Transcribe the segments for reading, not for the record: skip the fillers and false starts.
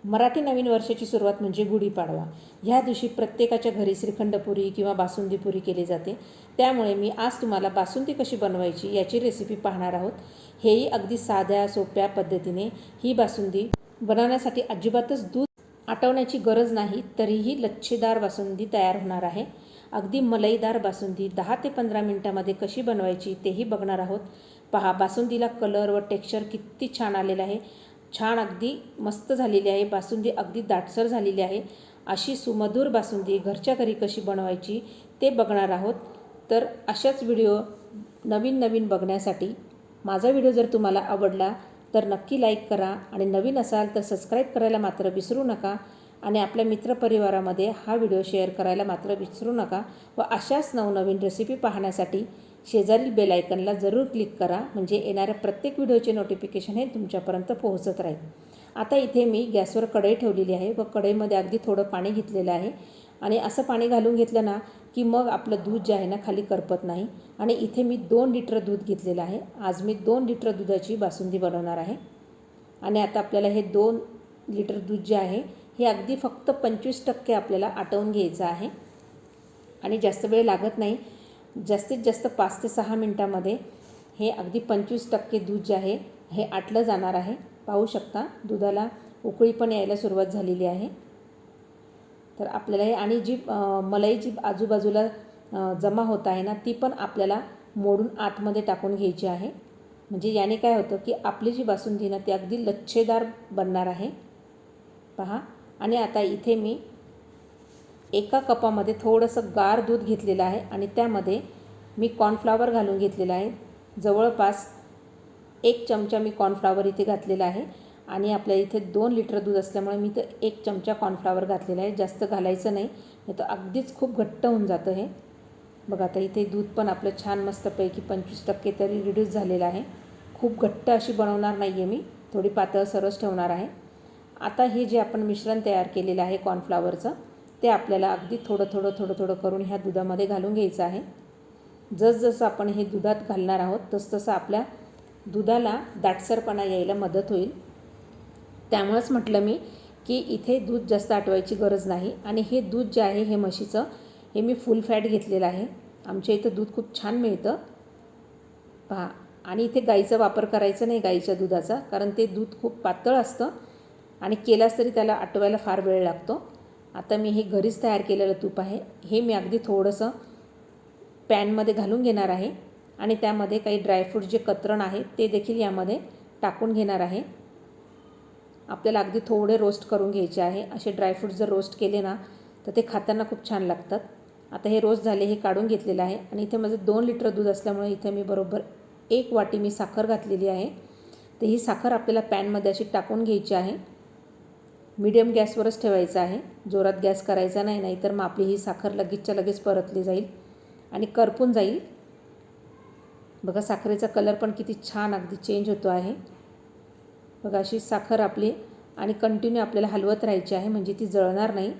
मराठी नवीन वर्षाची सुरुवात म्हणजे गुढीपाडवा। ह्या दिवशी प्रत्येकाच्या घरी श्रीखंडपुरी किंवा बासुंदीपुरी केली जाते। त्यामुळे मी आज तुम्हाला बासुंदी कशी बनवायची याची रेसिपी पाहणार आहोत। हेही अगदी साध्या सोप्या पद्धतीने ही बासुंदी बनवण्यासाठी अजिबातच दूध आटवण्याची गरज नाही, तरीही लच्छेदार बासुंदी तयार होणार आहे। अगदी मलईदार बासुंदी 10 ते 15 मिनिटांमध्ये कशी बनवायची तेही बघणार आहोत। पहा, बासुंदीला कलर व टेक्स्चर किती छान आलेलं आहे। छान अगदी मस्त झालेली आहे बासुंदी, अगदी दाटसर झालेली आहे। अशी सुमधुर बासुंदी घरच्या घरी कशी बनवायची ते बघणार आहोत। तर अशाच व्हिडिओ नवीन नवीन बघण्यासाठी माझा व्हिडिओ जर तुम्हाला आवडला तर नक्की लाईक करा आणि नवीन असाल तर सबस्क्राईब करायला मात्र विसरू नका आणि आपल्या मित्रपरिवारामध्ये हा व्हिडिओ शेअर करायला मात्र विसरू नका। व अशाच नवनवीन रेसिपी पाहण्यासाठी शेजारील बेल आयकनला जरूर क्लिक करा, म्हणजे येणाऱ्या प्रत्येक व्हिडिओचे नोटिफिकेशन हे तुमच्यापर्यंत पोहोचत राहील। आता इथे मी गॅसवर कढई ठेवलेली आहे व कढईमध्ये अगदी थोडं पाणी घेतलेलं आहे आणि असं पाणी घालून घेतलं ना की मग आपलं दूध जे आहे ना खाली करपत नाही। आणि इथे मी 2 लिटर दूध घेतलेलं आहे। आज मी 2 लिटर दुधाची बासुंदी बनवणार आहे। आणि आता आपल्याला हे 2 लिटर दूध जे आहे हे अगदी फक्त 25% आपल्याला आटवून घ्यायचं आहे आणि जास्त वेळ लागत नाही। जास्तीत जास्त 5 ते 6 मिनिटांमध्ये हे अगदी 25% दूध जे आहे हे आटलं जाणार आहे। पाहू शकता दुधाला उकळी पण यायला सुरुवात झालेली आहे। तर आपल्याला हे आणि जी मलाई जी आजूबाजूला जमा होत आहे ना ती पण आपल्याला मोडून आतमध्ये टाकून घ्यायची आहे, म्हणजे याने काय होतं की आपली जी बासुंदी ना ती अगदी लच्छेदार बनणार आहे। पहा, आणि आता इथे मी एका कपामध्ये थोडंसं गार दूध घेतलेलं आहे आणि त्यामध्ये मी कॉर्नफ्लॉवर घालून घेतलेला आहे। जवळपास 1 चमचा मी कॉर्नफ्लॉवर इथे घातलेला आहे आणि आपल्या इथे 2 लिटर दूध असल्यामुळे मी तर 1 चमचा कॉर्नफ्लॉवर घातलेला आहे। जास्त घालायचं नाही, नाही तर अगदीच खूप घट्ट होऊन जातं हे। बघा आता इथे दूध पण आपलं छान मस्तपैकी 25% तरी रिड्यूस झालेलं आहे। खूप घट्ट अशी बनवणार नाही आहे मी, थोडी पातळ सरस ठेवणार आहे। आता हे जे आपण मिश्रण तयार केलेलं आहे कॉर्नफ्लॉवरचं ते आपल्याला अगदी थोडं थोडं करून ह्या दुधामध्ये घालून घ्यायचं आहे। जसजसं आपण हे दुधात घालणार आहोत तसतसं आपल्या दुधाला दाटसरपणा यायला मदत होईल। त्यामुळेच म्हटलं मी की इथे दूध जास्त आटवायची गरज नाही। आणि हे दूध जे आहे हे म्हशीचं हे मी फुल फॅट घेतलेलं आहे। आमच्या इथं दूध खूप छान मिळतं पहा। आणि इथे गाईचा वापर करायचा नाही, गाईच्या दुधाचा, कारण ते दूध खूप पातळ असतं आणि केलास तरी त्याला आटवायला फार वेळ लागतो। आता मी हे घरीच तयार केलेलं तूप आहे हे मी अगदी थोडंसं पॅनमध्ये घालून घेणार आहे आणि त्यामध्ये काही ड्रायफ्रूट जे कतरण आहे ते देखील यामध्ये टाकून घेणार आहे। आपल्याला अगदी थोडे रोस्ट करून घ्यायचे आहे। असे ड्रायफ्रूट जर रोस्ट केले ना तर ते खाताना खूप छान लागतात। आता हे रोस्ट झाले, हे काढून घेतलेलं आहे आणि इथे माझं 2 लिटर दूध असल्यामुळे इथे मी बरोबर 1 वाटी मी साखर घातलेली आहे। तर ही साखर आपल्याला पॅनमध्ये अशी टाकून घ्यायची आहे। मीडियम गॅसवरच ठेवायचं आहे, जोरात गॅस करायचा नाही, नाहीतर मग आपली ही साखर लगेचच्या लगेच परतली जाईल आणि करपून जाईल। बघा साखरेचा कलर पण किती छान अगदी चेंज होतो आहे। बघा अशी साखर आपली आणि कंटिन्यू आपल्याला हलवत राहायची आहे, म्हणजे ती जळणार नाही।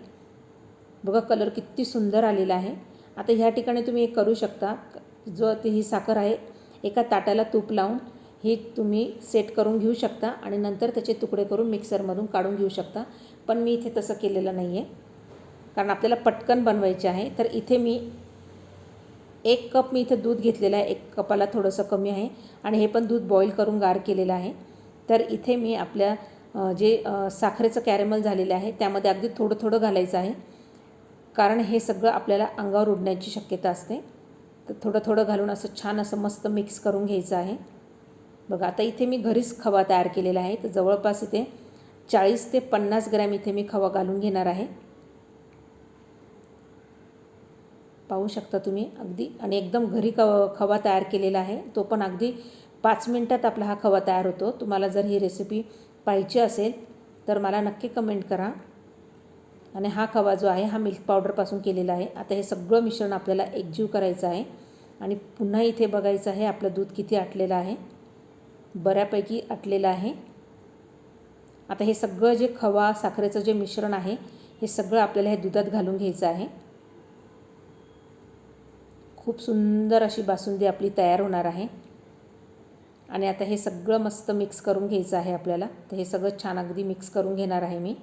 बघा कलर किती सुंदर आलेला आहे। आता ह्या ठिकाणी तुम्ही एक करू शकता, जो ती ही साखर आहे एका ताटाला तूप लावून हे तुम्ही सेट करून घेऊ शकता आणि नंतर त्याचे तुकडे करून मिक्सरमधून काढून घेऊ शकता। पण मी इथे तसं केलेलं नाही आहे, कारण आपल्याला पटकन बनवायचे आहे। तर इथे मी 1 कप मी इथे दूध घेतलेलं आहे, 1 कपाला थोडंसं कमी आहे आणि हे पण दूध बॉईल करून गार केलेलं आहे। तर इथे मी आपल्या जे साखरेचं कॅरेमल झालेलं आहे त्यामध्ये अगदी थोडं घालायचं आहे, कारण हे सगळं आपल्याला अंगावर उडण्याची शक्यता असते। तर थोडं घालून असं छान असं मस्त मिक्स करून घ्यायचं आहे। बघा आता इथे मी घरीच खवा तयार केलेला आहे, तर जवळपास इथे 40 ते 50 ग्रॅम इथे मी खवा घालून घेणार आहे। पाहू शकता तुम्ही अगदी, आणि एकदम घरी खवा तयार केलेला आहे, तो पण अगदी 5 मिनिटात आपला हा खवा तयार होतो। तुम्हाला जर ही रेसिपी पाहिजे असेल तर मला नक्की कमेंट करा। आणि हा खवा जो आहे हा मिल्क पावडरपासून केलेला आहे। आता हे सगळं मिश्रण आपल्याला एकजीव करायचं आहे आणि पुन्हा इथे बघायचं आहे आपलं दूध किती आटलेलं आहे, बऱ्यापैकी आटलेलं आहे। आता हे सगळं जे खवा साखरेचं जे मिश्रण आहे हे सगळं आपल्याला हे दुधात घालून घ्यायचं आहे। खूप सुंदर अशी बासुंदी आपली तयार होणार आहे। आणि आता हे सगळं मस्त मिक्स करून घ्यायचं आहे आपल्याला। तर हे सगळं छान अगदी मिक्स करून घेणार आहे मी।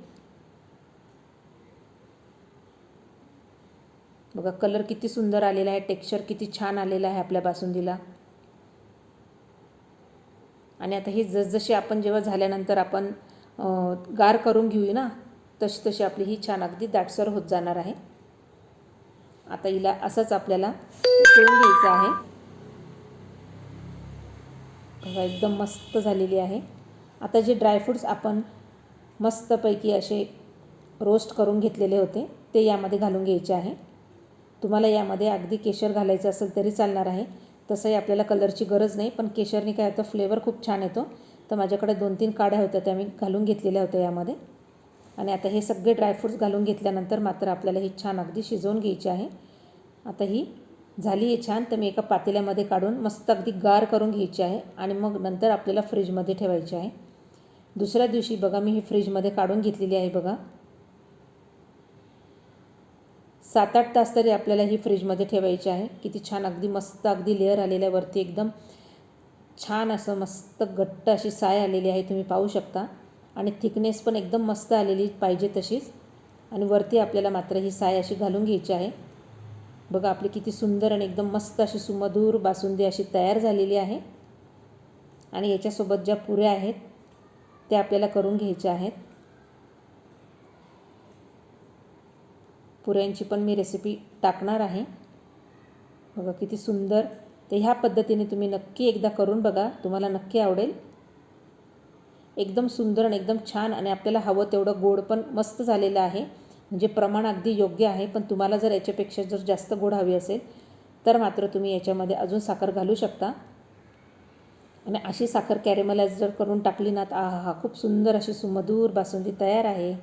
बघा कलर किती सुंदर आलेला आहे, टेक्स्चर किती छान आलेलं आहे आपल्या बासुंदीला. आणि आता ही जसजशी आपण जेव्हा झाल्यानंतर आपण गार करून घेऊ ना, तशी तशी आपली ही छान अगदी दाटसर होत जाणार आहे. आता हिला असंच आपल्याला उकळून घ्यायचं आहे. बघा एकदम मस्त झालेली आहे. आता जे ड्रायफ्रूट्स आपण मस्तपैकी असे रोस्ट करून घेतलेले होते ते यामध्ये घालून घ्यायचे आहे. तुम्हाला यामध्ये अगदी केशर घालायचं असेल तरी चालणार आहे. तसंही आपल्याला कलरची गरज नाही, पण केशरने काय होतं फ्लेवर खूप छान येतो. तर माझ्याकडे 2-3 काड्या होत्या त्या मी घालून घेतलेल्या होत्या यामध्ये. आणि आता हे सगळे ड्रायफ्रूट्स घालून घेतल्यानंतर मात्र आपल्याला ही छान अगदी शिजवून घ्यायची आहे. आता ही झाली आहे छान, तर मी एका पातेल्यामध्ये काढून मस्त अगदी गार करून घ्यायची आहे आणि मग नंतर आपल्याला फ्रीजमध्ये ठेवायची आहे. दुसऱ्या दिवशी बघा मी ही फ्रीजमध्ये काढून घेतलेली आहे. बघा 7-8 तास तरी आपल्याला ही फ्रीजमध्ये ठेवायची आहे. किती छान अगदी मस्त अगदी लेअर आलेल्या वरती एकदम छान असं मस्त घट्ट अशी साय आलेली आहे, तुम्ही पाहू शकता. आणि थिकनेस पण एकदम मस्त आलेली पाहिजे तशीच. आणि वरती आपल्याला मात्र ही साय अशी घालून घ्यायची आहे. बघा आपली किती सुंदर आणि एकदम मस्त अशी सुमधूर बासुंदी अशी तयार झालेली आहे. आणि याच्यासोबत ज्या पुऱ्या आहेत त्या आपल्याला करून घ्यायच्या आहेत. पुऱ्यांची पण मी रेसिपी टाकणार आहे. बघा किती सुंदर. तर ह्या पद्धतीने तुम्ही नक्की एकदा करून बघा, तुम्हाला नक्की आवडेल. एकदम सुंदर आणि एकदम छान आणि आपल्याला हवं तेवढं गोड पण मस्त झालेलं आहे. म्हणजे प्रमाण अगदी योग्य आहे. पण तुम्हाला जर याच्यापेक्षा जर जास्त गोड हवी असेल तर मात्र तुम्ही याच्यामध्ये अजून साखर घालू शकता. आणि अशी साखर कॅरेमलाइज जर करून टाकली ना तर आहा, खूप सुंदर अशी सुमधूर बासुंदी तयार आहे.